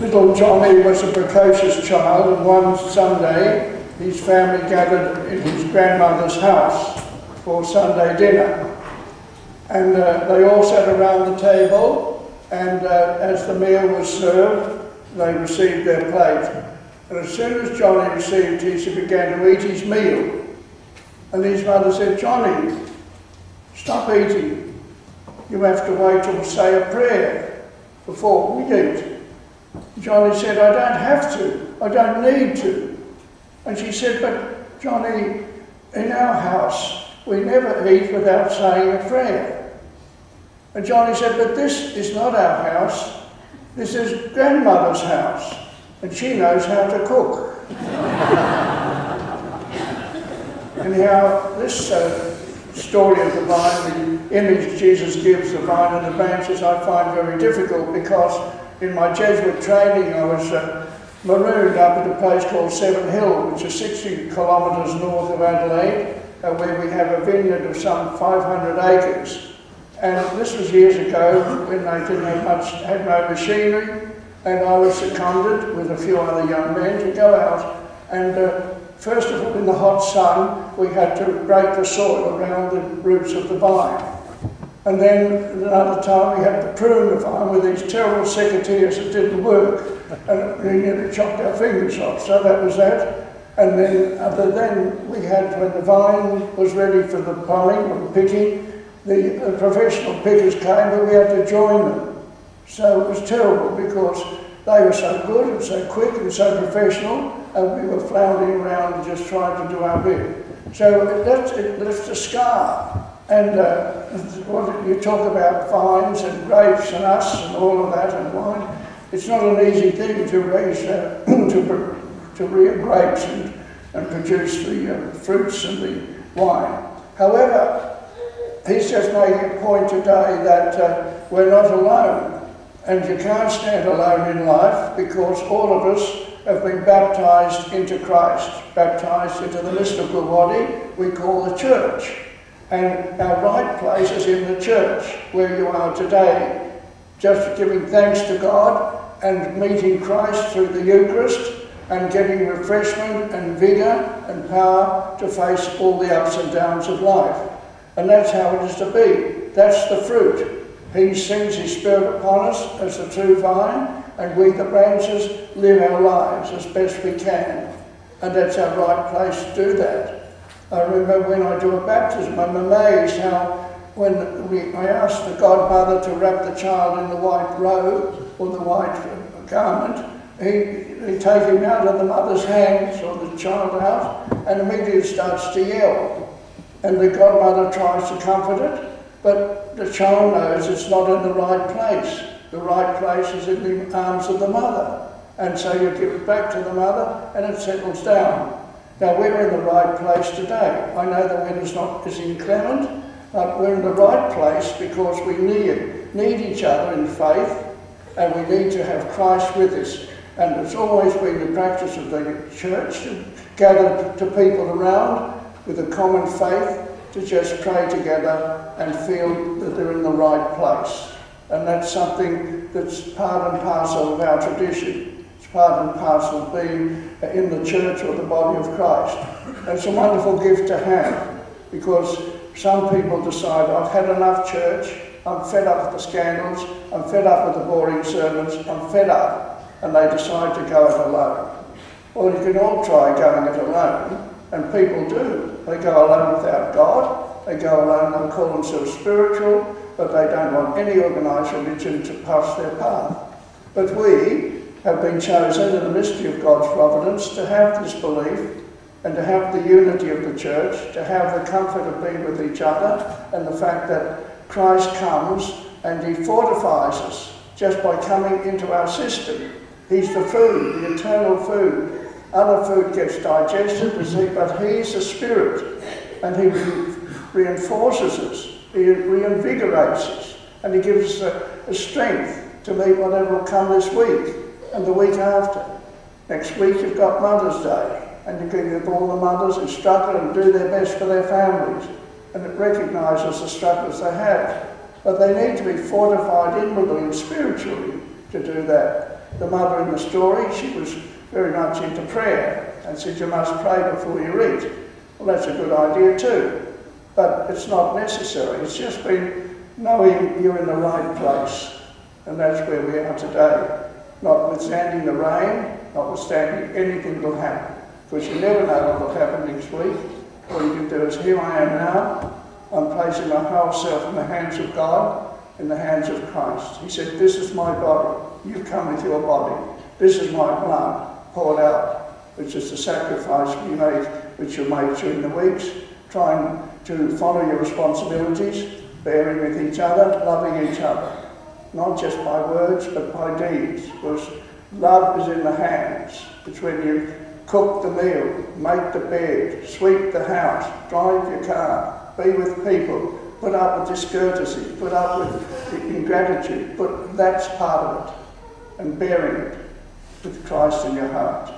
Little Johnny was a precocious child, and one Sunday his family gathered in his grandmother's house for Sunday dinner. And they all sat around the table, and as the meal was served, they received their plate. And as soon as Johnny received his, he began to eat his meal. And his mother said, "Johnny, stop eating. You have to wait till we say a prayer before we eat." Johnny said, "I don't have to. I don't need to." And she said, "But Johnny, in our house, we never eat without saying a prayer." And Johnny said, "But this is not our house. This is grandmother's house, and she knows how to cook." Anyhow, this story of the vine, the image Jesus gives the vine and the branches, I find very difficult, because in my Jesuit training I was marooned up at a place called Seven Hill, which is 60 kilometres north of Adelaide, where we have a vineyard of some 500 acres. And this was years ago when they didn't have much, had no machinery, and I was seconded with a few other young men to go out. And first of all, in the hot sun, we had to break the soil around the roots of the vine. And then another time we had to prune the vine with these terrible secateurs that didn't work, and we nearly chopped our fingers off. So that was that. And then we had, when the vine was ready for the pulling or the picking, the professional pickers came, but we had to join them. So it was terrible, because they were so good and so quick and so professional, and we were floundering around and just trying to do our bit. So it left a scar. And what you talk about vines and grapes and us and all of that and wine, it's not an easy thing to raise, to rear grapes and produce the fruits and the wine. However, he's just making a point today that we're not alone, and you can't stand alone in life, because all of us have been baptised into Christ, baptised into the mystical body we call the church. And our right place is in the church, where you are today, just giving thanks to God and meeting Christ through the Eucharist and getting refreshment and vigour and power to face all the ups and downs of life. And that's how it is to be. That's the fruit. He sends his Spirit upon us as the true vine, and we, the branches, live our lives as best we can. And that's our right place to do that. I remember when I do a baptism, I'm amazed how when I ask the godmother to wrap the child in the white robe or the white garment, he take him out of the mother's hands, or the child out, and immediately starts to yell. And the godmother tries to comfort it, but the child knows it's not in the right place. The right place is in the arms of the mother. And so you give it back to the mother, and it settles down. Now, we're in the right place today. I know the winter's not as inclement, but we're in the right place because we need each other in faith, and we need to have Christ with us. And it's always been the practice of the church to gather to people around with a common faith, to just pray together and feel that they're in the right place. And that's something that's part and parcel of our tradition. It's part and parcel of being in the church or the body of Christ. And it's a wonderful gift to have, because some people decide, I've had enough church, I'm fed up with the scandals, I'm fed up with the boring sermons, I'm fed up, and they decide to go it alone. Well, you can all try going it alone, and people do. They go alone without God, they go alone, they'll call themselves spiritual, but they don't want any organised religion to pass their path. But we have been chosen in the mystery of God's providence to have this belief, and to have the unity of the church, to have the comfort of being with each other, and the fact that Christ comes and he fortifies us just by coming into our system. He's the food, the eternal food. Other food gets digested, but he's the Spirit, and he reinforces us, he reinvigorates us, and he gives us the strength to meet whatever will come this week and the week after. Next week you've got Mother's Day, and you can give all the mothers who struggle and do their best for their families, and it recognises the struggles they have. But they need to be fortified inwardly and spiritually, to do that. The mother in the story, she was very much into prayer and said you must pray before you eat. Well, that's a good idea too, but it's not necessary. It's just been knowing you're in the right place, and that's where we are today. Notwithstanding the rain, notwithstanding anything will happen, because you never know what will happen next week. All you can do is, here I am now, I'm placing my whole self in the hands of God, in the hands of Christ. He said, this is my body, you come with your body. This is my blood poured out, which is the sacrifice we made, which you made during the weeks, trying to follow your responsibilities, bearing with each other, loving each other. Not just by words, but by deeds. Because love is in the hands. It's when you cook the meal, make the bed, sweep the house, drive your car, be with people, put up with discourtesy, put up with ingratitude, but that's part of it. And bearing it with Christ in your heart.